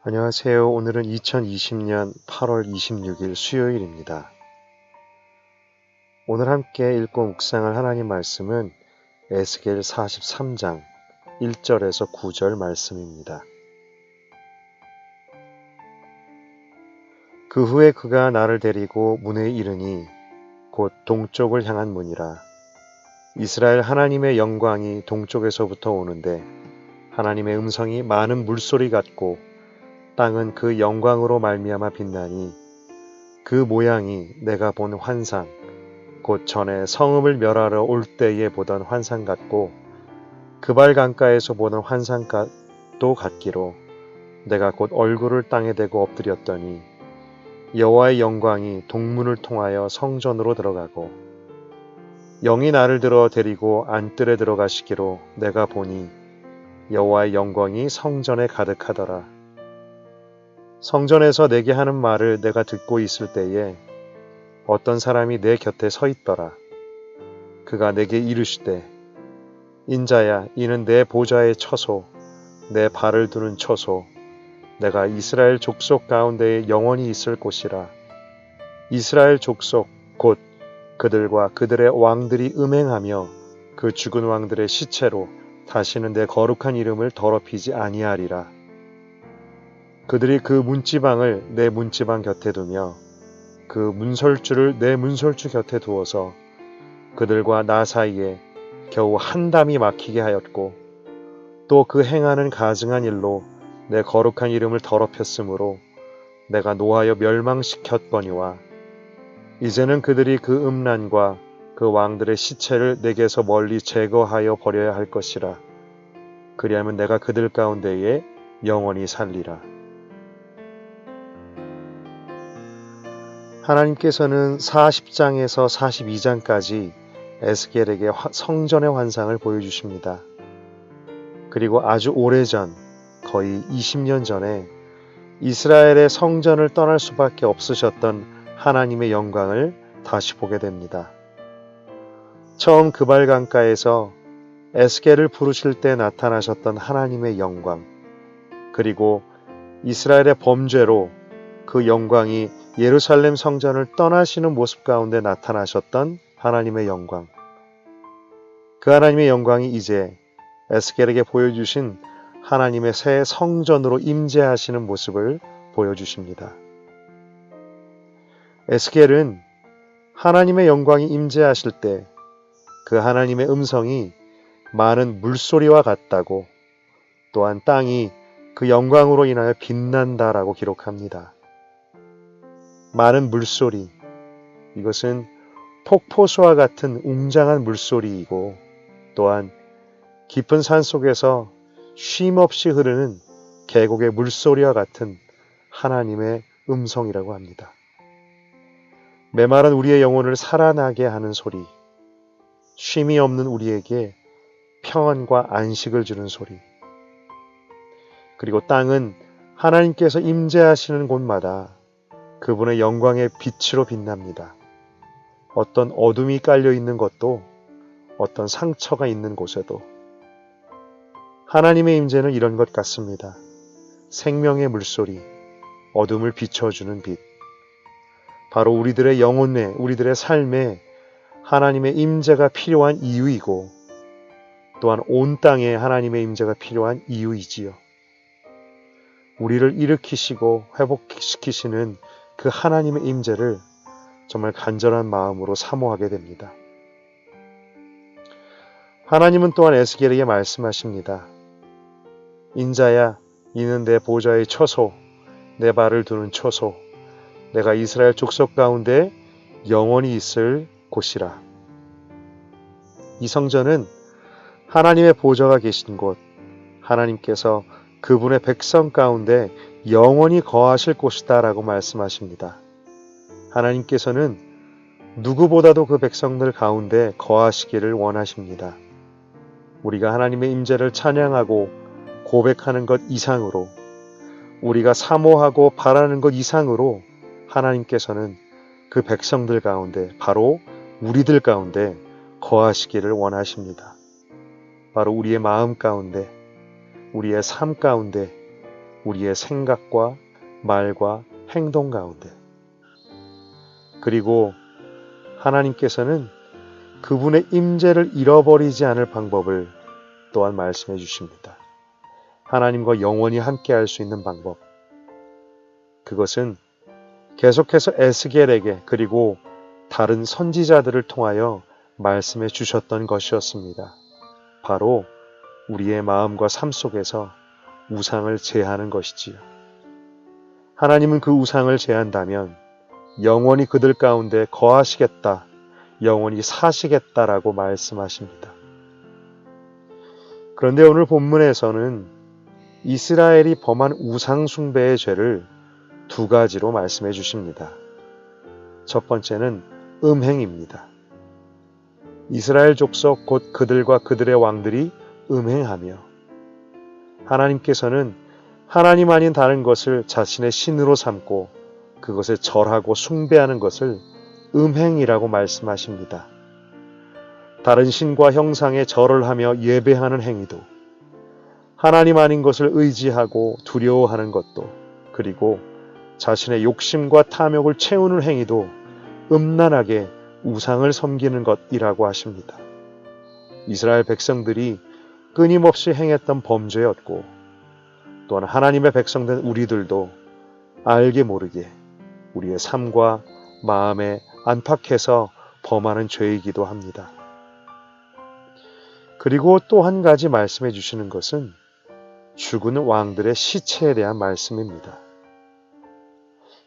안녕하세요. 오늘은 2020년 8월 26일 수요일입니다. 오늘 함께 읽고 묵상할 하나님 말씀은 에스겔 43장 1절에서 9절 말씀입니다. 그 후에 그가 나를 데리고 문에 이르니 곧 동쪽을 향한 문이라. 이스라엘 하나님의 영광이 동쪽에서부터 오는데 하나님의 음성이 많은 물소리 같고 땅은 그 영광으로 말미암아 빛나니 그 모양이 내가 본 환상 곧 전에 성읍을 멸하러 올 때에 보던 환상 같고 그발 강가에서 보던 환상도 같기로 내가 곧 얼굴을 땅에 대고 엎드렸더니 여호와의 영광이 동문을 통하여 성전으로 들어가고 영이 나를 들어 데리고 안뜰에 들어가시기로 내가 보니 여호와의 영광이 성전에 가득하더라. 성전에서 내게 하는 말을 내가 듣고 있을 때에 어떤 사람이 내 곁에 서 있더라. 그가 내게 이르시되 인자야 이는 내 보좌의 처소 내 발을 두는 처소 내가 이스라엘 족속 가운데에 영원히 있을 곳이라. 이스라엘 족속 곧 그들과 그들의 왕들이 음행하며 그 죽은 왕들의 시체로 다시는 내 거룩한 이름을 더럽히지 아니하리라. 그들이 그 문지방을 내 문지방 곁에 두며 그 문설주를 내 문설주 곁에 두어서 그들과 나 사이에 겨우 한 담이 막히게 하였고 또 그 행하는 가증한 일로 내 거룩한 이름을 더럽혔으므로 내가 노하여 멸망시켰거니와 이제는 그들이 그 음란과 그 왕들의 시체를 내게서 멀리 제거하여 버려야 할 것이라. 그리하면 내가 그들 가운데에 영원히 살리라. 하나님께서는 40장에서 42장까지 에스겔에게 성전의 환상을 보여주십니다. 그리고 아주 오래전, 거의 20년 전에 이스라엘의 성전을 떠날 수밖에 없으셨던 하나님의 영광을 다시 보게 됩니다. 처음 그발 강가에서 에스겔을 부르실 때 나타나셨던 하나님의 영광, 그리고 이스라엘의 범죄로 그 영광이 예루살렘 성전을 떠나시는 모습 가운데 나타나셨던 하나님의 영광. 그 하나님의 영광이 이제 에스겔에게 보여주신 하나님의 새 성전으로 임재하시는 모습을 보여주십니다. 에스겔은 하나님의 영광이 임재하실 때 그 하나님의 음성이 많은 물소리와 같다고 또한 땅이 그 영광으로 인하여 빛난다라고 기록합니다. 많은 물소리, 이것은 폭포수와 같은 웅장한 물소리이고 또한 깊은 산 속에서 쉼없이 흐르는 계곡의 물소리와 같은 하나님의 음성이라고 합니다. 메마른 우리의 영혼을 살아나게 하는 소리, 쉼이 없는 우리에게 평안과 안식을 주는 소리, 그리고 땅은 하나님께서 임재하시는 곳마다 그분의 영광의 빛으로 빛납니다. 어떤 어둠이 깔려 있는 것도 어떤 상처가 있는 곳에도 하나님의 임재는 이런 것 같습니다. 생명의 물소리, 어둠을 비춰주는 빛. 바로 우리들의 영혼에, 우리들의 삶에 하나님의 임재가 필요한 이유이고 또한 온 땅에 하나님의 임재가 필요한 이유이지요. 우리를 일으키시고 회복시키시는 그 하나님의 임재를 정말 간절한 마음으로 사모하게 됩니다. 하나님은 또한 에스겔에게 말씀하십니다. 인자야, 이는 내 보좌의 처소, 내 발을 두는 처소, 내가 이스라엘 족속 가운데 영원히 있을 곳이라. 이 성전은 하나님의 보좌가 계신 곳, 하나님께서 그분의 백성 가운데 영원히 거하실 곳이다 라고 말씀하십니다. 하나님께서는 누구보다도 그 백성들 가운데 거하시기를 원하십니다. 우리가 하나님의 임재를 찬양하고 고백하는 것 이상으로, 우리가 사모하고 바라는 것 이상으로 하나님께서는 그 백성들 가운데, 바로 우리들 가운데 거하시기를 원하십니다. 바로 우리의 마음 가운데, 우리의 삶 가운데, 우리의 생각과 말과 행동 가운데. 그리고 하나님께서는 그분의 임재를 잃어버리지 않을 방법을 또한 말씀해 주십니다. 하나님과 영원히 함께할 수 있는 방법. 그것은 계속해서 에스겔에게 그리고 다른 선지자들을 통하여 말씀해 주셨던 것이었습니다. 바로 우리의 마음과 삶 속에서 우상을 제하는 것이지요. 하나님은 그 우상을 제한다면 영원히 그들 가운데 거하시겠다, 영원히 사시겠다라고 말씀하십니다. 그런데 오늘 본문에서는 이스라엘이 범한 우상 숭배의 죄를 두 가지로 말씀해 주십니다. 첫 번째는 음행입니다. 이스라엘 족속 곧 그들과 그들의 왕들이 음행하며 하나님께서는 하나님 아닌 다른 것을 자신의 신으로 삼고 그것에 절하고 숭배하는 것을 음행이라고 말씀하십니다. 다른 신과 형상에 절을 하며 예배하는 행위도, 하나님 아닌 것을 의지하고 두려워하는 것도, 그리고 자신의 욕심과 탐욕을 채우는 행위도 음란하게 우상을 섬기는 것이라고 하십니다. 이스라엘 백성들이 끊임없이 행했던 범죄였고, 또한 하나님의 백성된 우리들도 알게 모르게 우리의 삶과 마음에 안팎에서 범하는 죄이기도 합니다. 그리고 또 한 가지 말씀해 주시는 것은 죽은 왕들의 시체에 대한 말씀입니다.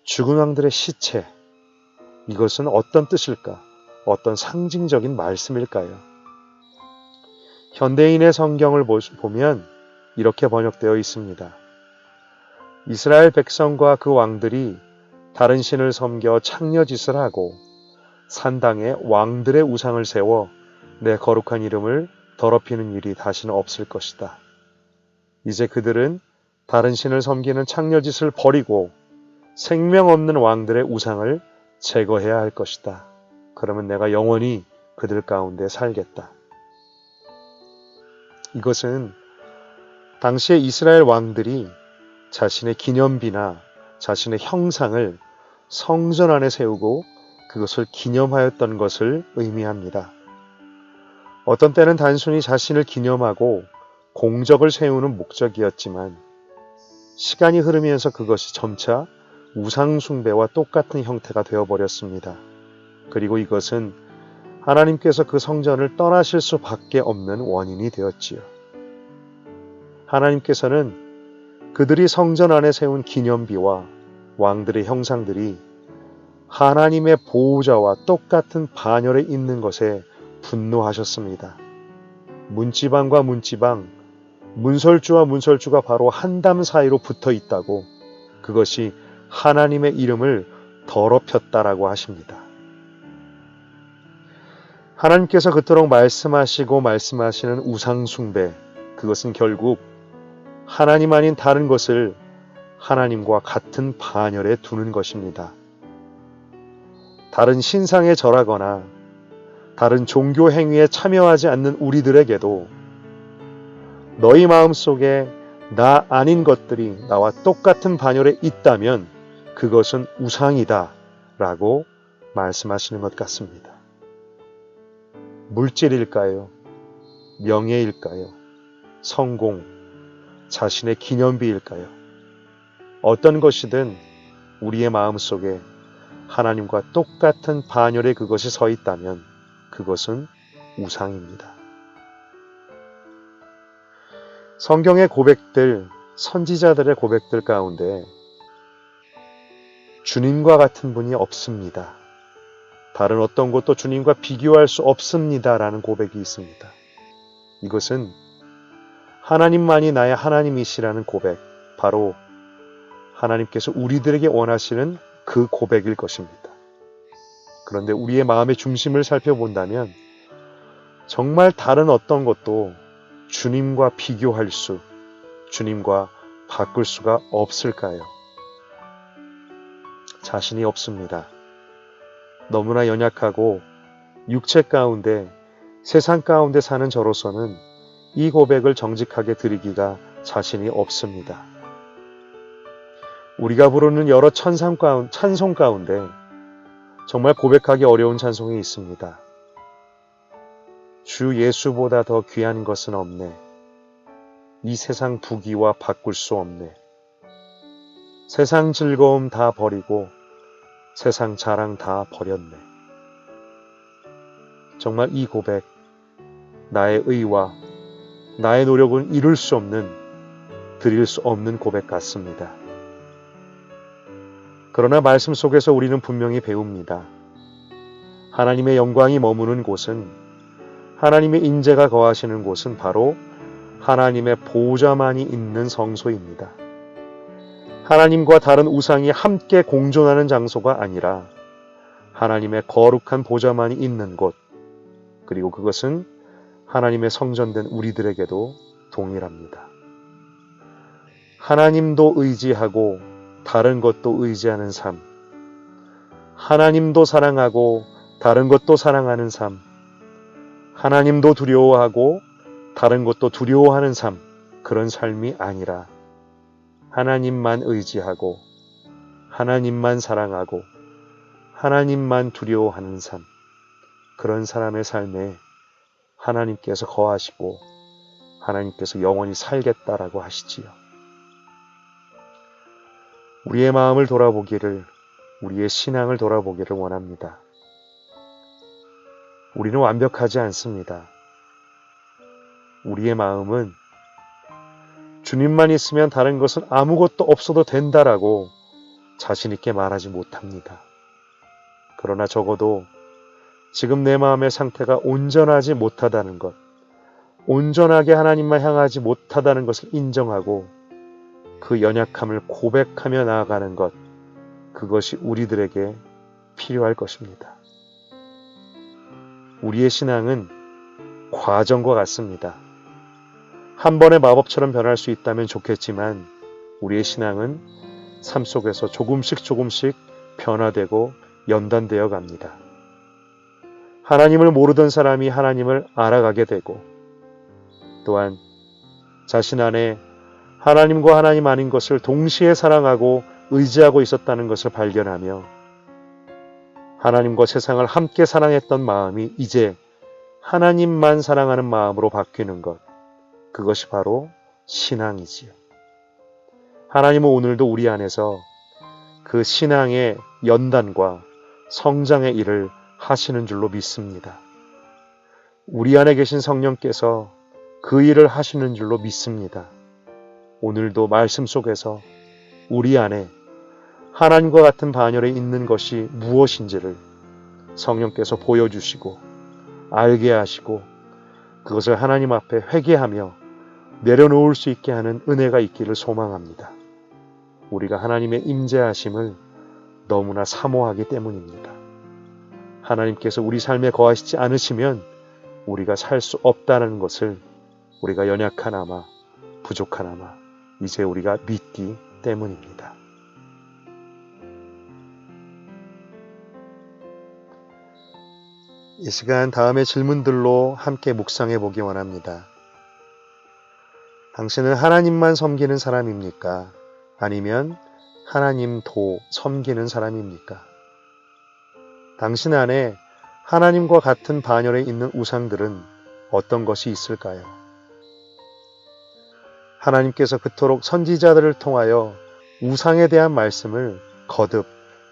죽은 왕들의 시체, 이것은 어떤 뜻일까? 어떤 상징적인 말씀일까요? 현대인의 성경을 보면 이렇게 번역되어 있습니다. 이스라엘 백성과 그 왕들이 다른 신을 섬겨 창녀짓을 하고 산당에 왕들의 우상을 세워 내 거룩한 이름을 더럽히는 일이 다시는 없을 것이다. 이제 그들은 다른 신을 섬기는 창녀짓을 버리고 생명 없는 왕들의 우상을 제거해야 할 것이다. 그러면 내가 영원히 그들 가운데 살겠다. 이것은 당시에 이스라엘 왕들이 자신의 기념비나 자신의 형상을 성전 안에 세우고 그것을 기념하였던 것을 의미합니다. 어떤 때는 단순히 자신을 기념하고 공적을 세우는 목적이었지만 시간이 흐르면서 그것이 점차 우상숭배와 똑같은 형태가 되어버렸습니다. 그리고 이것은 하나님께서 그 성전을 떠나실 수밖에 없는 원인이 되었지요. 하나님께서는 그들이 성전 안에 세운 기념비와 왕들의 형상들이 하나님의 보호자와 똑같은 반열에 있는 것에 분노하셨습니다. 문지방과 문지방, 문설주와 문설주가 바로 한 담 사이로 붙어 있다고 그것이 하나님의 이름을 더럽혔다라고 하십니다. 하나님께서 그토록 말씀하시고 말씀하시는 우상숭배, 그것은 결국 하나님 아닌 다른 것을 하나님과 같은 반열에 두는 것입니다. 다른 신상에 절하거나 다른 종교 행위에 참여하지 않는 우리들에게도 너희 마음속에 나 아닌 것들이 나와 똑같은 반열에 있다면 그것은 우상이다 라고 말씀하시는 것 같습니다. 물질일까요? 명예일까요? 성공, 자신의 기념비일까요? 어떤 것이든 우리의 마음속에 하나님과 똑같은 반열에 그것이 서 있다면 그것은 우상입니다. 성경의 고백들, 선지자들의 고백들 가운데 주님과 같은 분이 없습니다. 다른 어떤 것도 주님과 비교할 수 없습니다라는 고백이 있습니다. 이것은 하나님만이 나의 하나님이시라는 고백, 바로 하나님께서 우리들에게 원하시는 그 고백일 것입니다. 그런데 우리의 마음의 중심을 살펴본다면 정말 다른 어떤 것도 주님과 비교할 수, 주님과 바꿀 수가 없을까요? 자신이 없습니다. 너무나 연약하고 육체 가운데, 세상 가운데 사는 저로서는 이 고백을 정직하게 드리기가 자신이 없습니다. 우리가 부르는 여러 찬송 가운데 정말 고백하기 어려운 찬송이 있습니다. 주 예수보다 더 귀한 것은 없네. 이 세상 부귀와 바꿀 수 없네. 세상 즐거움 다 버리고 세상 자랑 다 버렸네. 정말 이 고백, 나의 의와 나의 노력은 이룰 수 없는, 드릴 수 없는 고백 같습니다. 그러나 말씀 속에서 우리는 분명히 배웁니다. 하나님의 영광이 머무는 곳은, 하나님의 인재가 거하시는 곳은 바로 하나님의 보좌만이 있는 성소입니다. 하나님과 다른 우상이 함께 공존하는 장소가 아니라 하나님의 거룩한 보좌만이 있는 곳, 그리고 그것은 하나님의 성전된 우리들에게도 동일합니다. 하나님도 의지하고 다른 것도 의지하는 삶, 하나님도 사랑하고 다른 것도 사랑하는 삶, 하나님도 두려워하고 다른 것도 두려워하는 삶, 그런 삶이 아니라 하나님만 의지하고 하나님만 사랑하고 하나님만 두려워하는 삶, 그런 사람의 삶에 하나님께서 거하시고 하나님께서 영원히 살겠다라고 하시지요. 우리의 마음을 돌아보기를, 우리의 신앙을 돌아보기를 원합니다. 우리는 완벽하지 않습니다. 우리의 마음은 주님만 있으면 다른 것은 아무것도 없어도 된다라고 자신 있게 말하지 못합니다. 그러나 적어도 지금 내 마음의 상태가 온전하지 못하다는 것, 온전하게 하나님만 향하지 못하다는 것을 인정하고 그 연약함을 고백하며 나아가는 것, 그것이 우리들에게 필요할 것입니다. 우리의 신앙은 과정과 같습니다. 한 번의 마법처럼 변할 수 있다면 좋겠지만 우리의 신앙은 삶 속에서 조금씩 변화되고 연단되어 갑니다. 하나님을 모르던 사람이 하나님을 알아가게 되고, 또한 자신 안에 하나님과 하나님 아닌 것을 동시에 사랑하고 의지하고 있었다는 것을 발견하며 하나님과 세상을 함께 사랑했던 마음이 이제 하나님만 사랑하는 마음으로 바뀌는 것, 그것이 바로 신앙이지요. 하나님은 오늘도 우리 안에서 그 신앙의 연단과 성장의 일을 하시는 줄로 믿습니다. 우리 안에 계신 성령께서 그 일을 하시는 줄로 믿습니다. 오늘도 말씀 속에서 우리 안에 하나님과 같은 반열에 있는 것이 무엇인지를 성령께서 보여주시고 알게 하시고 그것을 하나님 앞에 회개하며 내려놓을 수 있게 하는 은혜가 있기를 소망합니다. 우리가 하나님의 임재하심을 너무나 사모하기 때문입니다. 하나님께서 우리 삶에 거하시지 않으시면 우리가 살 수 없다는 것을 우리가 연약하나마 부족하나마 이제 우리가 믿기 때문입니다. 이 시간 다음의 질문들로 함께 묵상해 보기 원합니다. 당신은 하나님만 섬기는 사람입니까? 아니면 하나님도 섬기는 사람입니까? 당신 안에 하나님과 같은 반열에 있는 우상들은 어떤 것이 있을까요? 하나님께서 그토록 선지자들을 통하여 우상에 대한 말씀을 거듭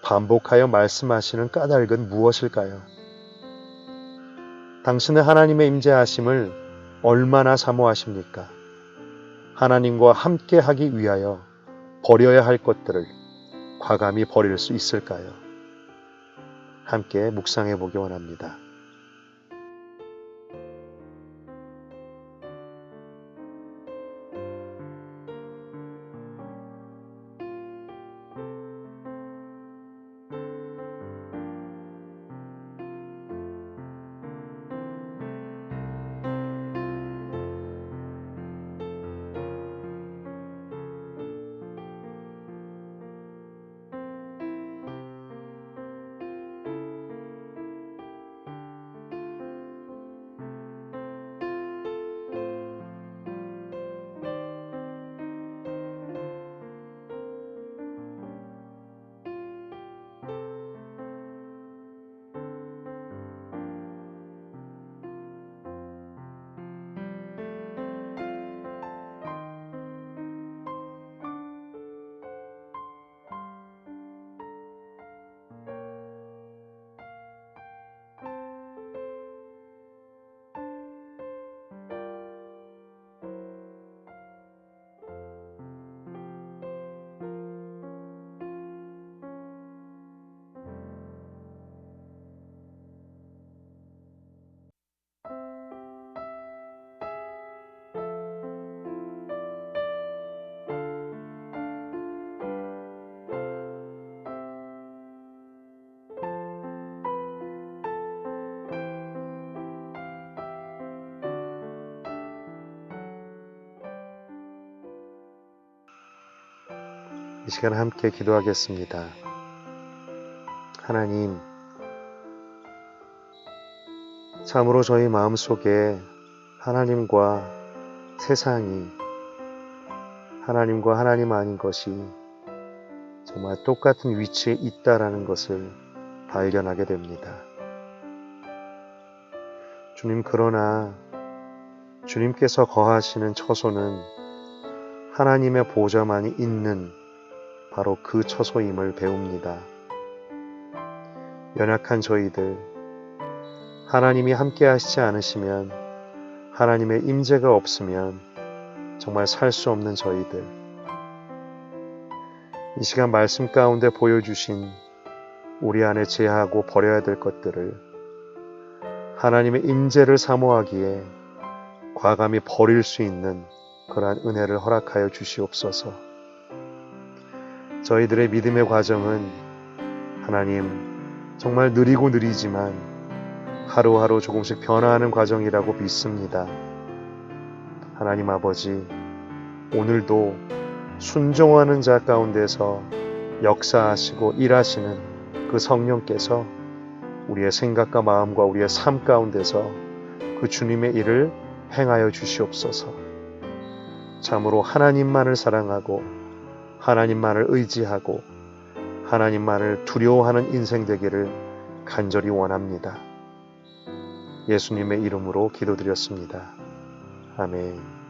반복하여 말씀하시는 까닭은 무엇일까요? 당신은 하나님의 임재하심을 얼마나 사모하십니까? 하나님과 함께 하기 위하여 버려야 할 것들을 과감히 버릴 수 있을까요? 함께 묵상해 보기 원합니다. 이 시간 함께 기도하겠습니다. 하나님, 참으로 저희 마음속에 하나님과 세상이 하나님과 하나님 아닌 것이 정말 똑같은 위치에 있다라는 것을 발견하게 됩니다. 주님, 그러나 주님께서 거하시는 처소는 하나님의 보좌만이 있는 바로 그 처소임을 배웁니다. 연약한 저희들, 하나님이 함께 하시지 않으시면, 하나님의 임재가 없으면 정말 살 수 없는 저희들, 이 시간 말씀 가운데 보여주신 우리 안에 제하고 버려야 될 것들을 하나님의 임재를 사모하기에 과감히 버릴 수 있는 그러한 은혜를 허락하여 주시옵소서. 저희들의 믿음의 과정은 하나님 정말 느리지만 하루하루 조금씩 변화하는 과정이라고 믿습니다. 하나님 아버지, 오늘도 순종하는 자 가운데서 역사하시고 일하시는 그 성령께서 우리의 생각과 마음과 우리의 삶 가운데서 그 주님의 일을 행하여 주시옵소서. 참으로 하나님만을 사랑하고 하나님만을 의지하고 하나님만을 두려워하는 인생 되기를 간절히 원합니다. 예수님의 이름으로 기도드렸습니다. 아멘.